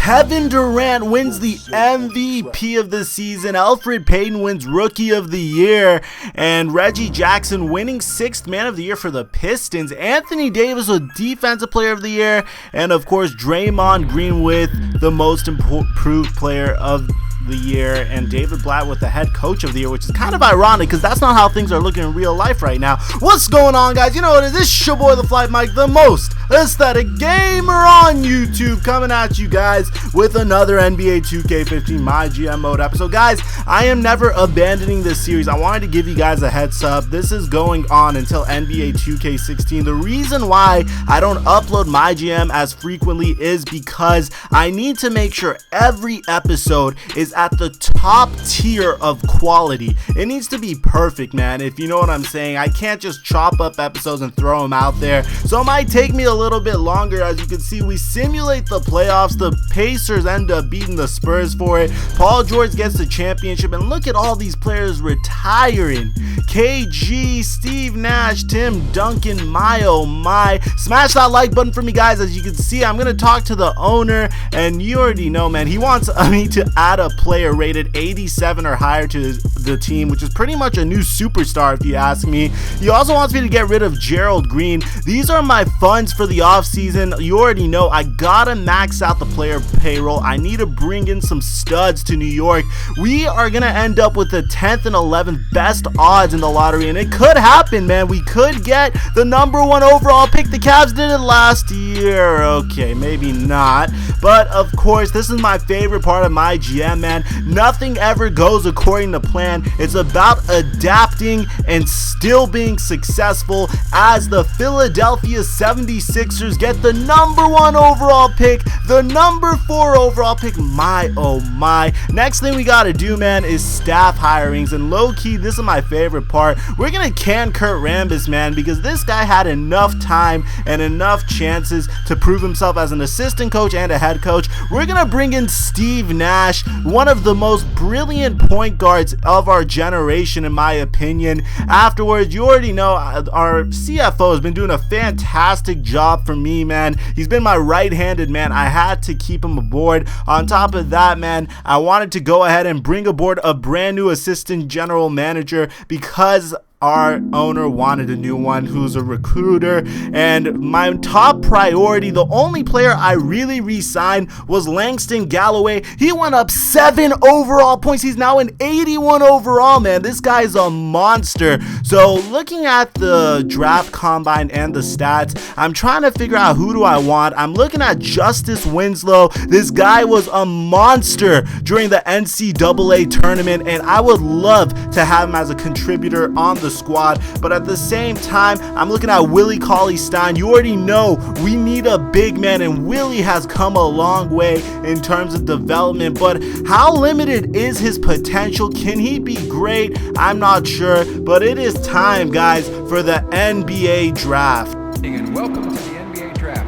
Kevin Durant wins the MVP of the season. Elfrid Payton wins Rookie of the Year. And Reggie Jackson winning 6th Man of the Year for the Pistons. Anthony Davis with Defensive Player of the Year. And of course, Draymond Green with the Most Improved Player of the Year, and David Blatt with the Head Coach of the Year, which is kind of ironic because that's not how things are looking in real life right now. What's going on, guys? You know what it is? This is your boy, the Flight Mike, the most aesthetic gamer on YouTube, coming at you guys with another NBA 2K15 MyGM mode episode. Guys, I am never abandoning this series. I wanted to give you guys a heads up. This is going on until NBA 2K16. The reason why I don't upload MyGM as frequently is because I need to make sure every episode is at the top tier of quality. It needs to be perfect, man, if you know what I'm saying. I can't just chop up episodes and throw them out there, so it might take me a little bit longer. As you can see, we simulate the playoffs. The Pacers end up beating the Spurs for it. Paul George gets the championship, and look at all these players retiring. KG, Steve Nash, Tim Duncan, my oh my. Smash that like button for me, guys. As you can see, I'm gonna talk to the owner, and you already know, man, he wants me to add a player rated 87 or higher to the team, which is pretty much a new superstar if you ask me. He also wants me to get rid of Gerald Green. These are my funds for the offseason. You already know I gotta max out the player payroll. I need to bring in some studs to New York. We are gonna end up with the 10th and 11th best odds in the lottery, and it could happen, man. We could get the #1 overall pick. The Cavs did it last year. Okay, maybe not, but of course, this is my favorite part of my GM, man. Nothing ever goes according to plan. It's about adapting and still being successful as the Philadelphia 76ers get the #1 overall pick, the #4 overall pick. My oh my. Next thing we gotta do, man, is staff hirings, and low-key, this is my favorite part. We're gonna can Kurt Rambis, man, because this guy had enough time and enough chances to prove himself as an assistant coach and a head coach. We're gonna bring in Steve Nash, one of the most brilliant point guards of our generation, in my opinion. Afterwards, you already know our CFO has been doing a fantastic job for me, man. He's been my right-handed man. I had to keep him aboard. On top of that, man, I wanted to go ahead and bring aboard a brand new assistant general manager because our owner wanted a new one who's a recruiter. And my top priority, the only player I really re-signed, was Langston Galloway. He went up 7 overall points. He's now an 81 overall, man. This guy's a monster. So looking at the draft combine and the stats, I'm trying to figure out who do I want. I'm looking at Justice Winslow. This guy was a monster during the NCAA tournament, and I would love to have him as a contributor on the squad. But at the same time, I'm looking at Willie Cauley-Stein. You already know we need a big man, and Willie has come a long way in terms of development, but how limited is his potential? Can he be great? I'm not sure, but it is time, guys, for the NBA draft. And welcome to the NBA draft.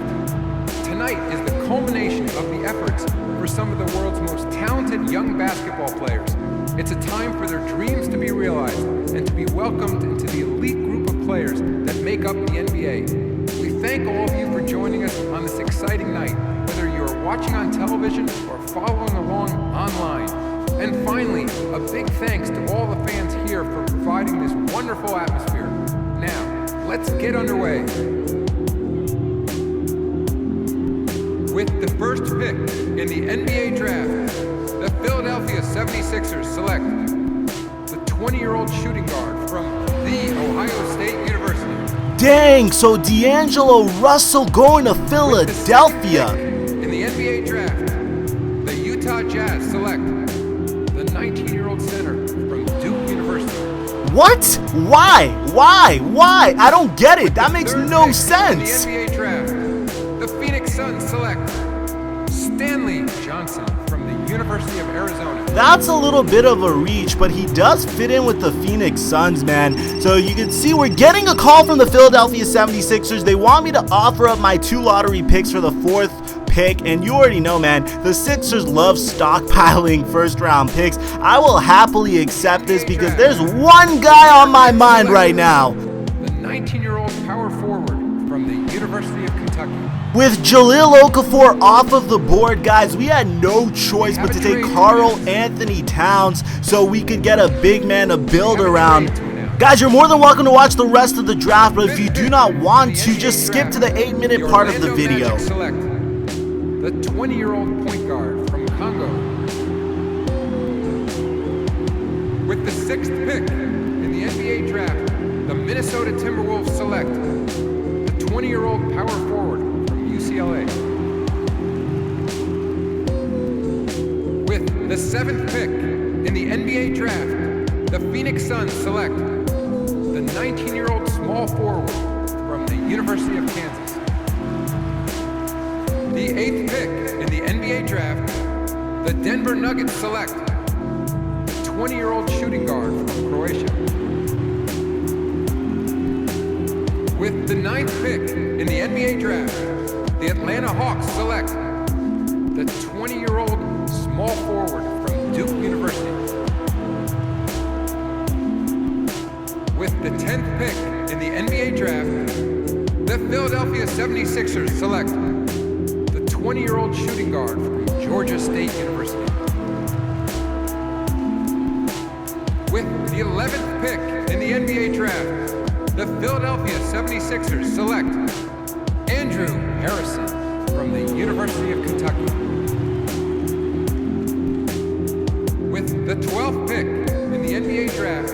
Tonight is the culmination of the efforts for some of the world's most talented young basketball players. It's a time for their dreams to be realized and to be welcomed into the elite group of players that make up the NBA. We thank all of you for joining us on this exciting night, whether you are watching on television or following along online. And finally, a big thanks to all the fans here for providing this wonderful atmosphere. Now, let's get underway. With the first pick in the NBA draft, the Philadelphia 76ers select the 20-year-old shooting guard from The Ohio State University. Dang, so D'Angelo Russell going to Philadelphia. In the NBA draft, the Utah Jazz select the 19-year-old center from Duke University. What? Why? I don't get it. That makes no sense. In the NBA draft, the Phoenix Suns select Stanley Johnson from the University of Arizona. That's a little bit of a reach, but he does fit in with the Phoenix Suns, man. So you can see we're getting a call from the Philadelphia 76ers. They want me to offer up my 2 lottery picks for the 4th pick, and you already know, man, the Sixers love stockpiling first-round picks. I will happily accept this because there's one guy on my mind right now. The 19-year-old power forward from the University of Kentucky. With Jahlil Okafor off of the board, guys, we had no choice but to take Karl Anthony Towns so we could get a big man to build around. Guys, you're more than welcome to watch the rest of the draft, but if you do not want to, just skip to the 8-minute part of the video. Select the 20-year-old point guard from Congo. With the 6th pick in the NBA draft, the Minnesota Timberwolves select the 20-year-old power forward from UCLA. With the 7th pick in the NBA draft, the Phoenix Suns select the 19-year-old small forward from the University of Kansas. The 8th pick in the NBA draft, the Denver Nuggets select the 20-year-old shooting guard from Croatia. With the 9th pick in the NBA draft, the Atlanta Hawks select the 20-year-old small forward from Duke University. With the 10th pick in the NBA draft, the Philadelphia 76ers select the 20-year-old shooting guard from Georgia State University. With the 11th pick in the NBA draft, the Philadelphia 76ers select Andrew Harrison from the University of Kentucky. With the 12th pick in the NBA draft,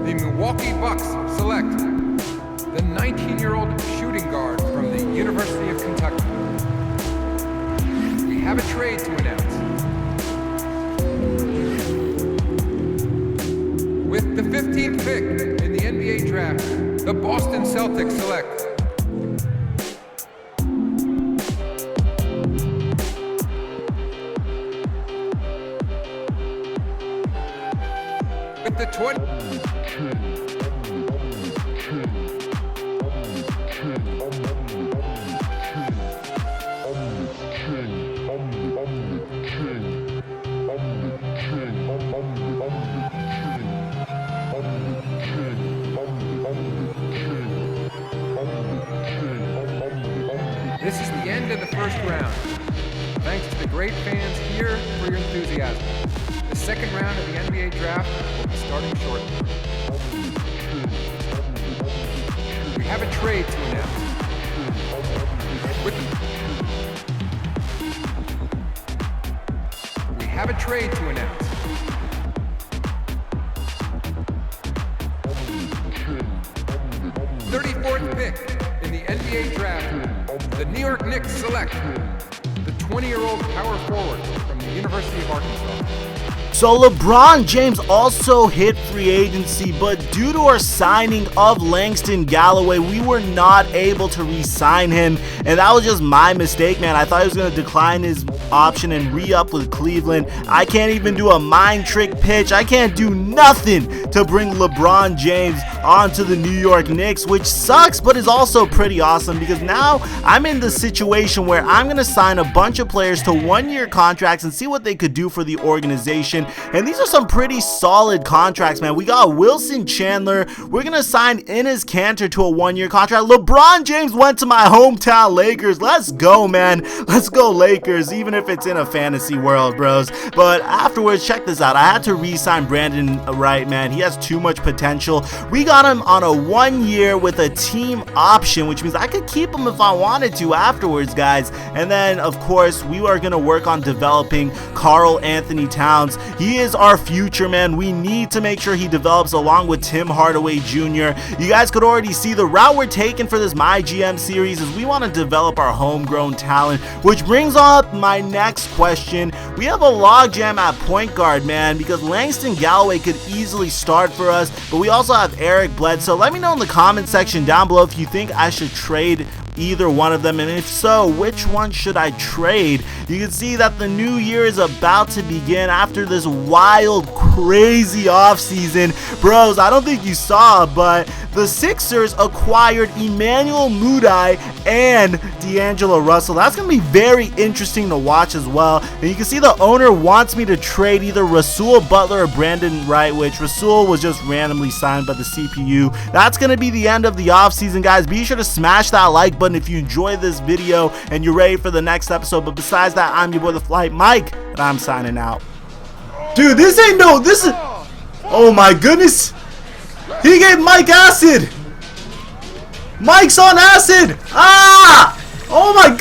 the Milwaukee Bucks select the 19-year-old shooting guard from the University of Kentucky. We have a trade to announce. With the 15th pick in the NBA draft, the Boston Celtics select with the 20. This is the end of the first round. Thanks to the great fans here for your enthusiasm. The second round of the NBA draft will be starting shortly. We have a trade to announce. We have a trade to announce. The 34th pick in the NBA draft, the New York Knicks select the 20-year-old power forward from the University of Arkansas. So LeBron James also hit free agency, but due to our signing of Langston Galloway, we were not able to re-sign him, and that was just my mistake, man. I thought he was going to decline his option and re-up with Cleveland. I can't even do a mind trick pitch. I can't do nothing to bring LeBron James onto the New York Knicks, which sucks, but is also pretty awesome because now I'm in the situation where I'm going to sign a bunch of players to one-year contracts and see what they could do for the organization. And these are some pretty solid contracts, man. We got Wilson Chandler. We're going to sign Enes Kanter to a one-year contract. LeBron James went to my hometown Lakers. Let's go, man. Let's go Lakers, even if it's in a fantasy world, bros. But afterwards, check this out. I had to re-sign Brandon Wright, man. He has too much potential. We got him on a 1 year with a team option, which means I could keep him if I wanted to afterwards, guys. And then, of course, we are going to work on developing Karl Anthony Towns. He is our future, man. We need to make sure he develops along with Tim Hardaway Jr. You guys could already see the route we're taking for this MyGM series is we want to develop our homegrown talent, which brings up my next question. We have a logjam at point guard, man, because Langston Galloway could easily start for us, but we also have Eric Bledsoe. Let me know in the comment section down below if you think I should trade either one of them, and if so, which one should I trade? You can see that the new year is about to begin after this wild, crazy offseason. Bros, I don't think you saw, but the Sixers acquired Emmanuel Mudiay and D'Angelo Russell. That's going to be very interesting to watch as well. And you can see the owner wants me to trade either Rasul Butler or Brandon Wright, which Rasul was just randomly signed by the CPU. That's going to be the end of the offseason, guys. Be sure to smash that like button if you enjoyed this video and you're ready for the next episode. But besides that, I'm your boy The Flight Mike, and I'm signing out. Dude, this is, oh my goodness. He gave Mike acid. Mike's on acid. Ah! Oh my goodness.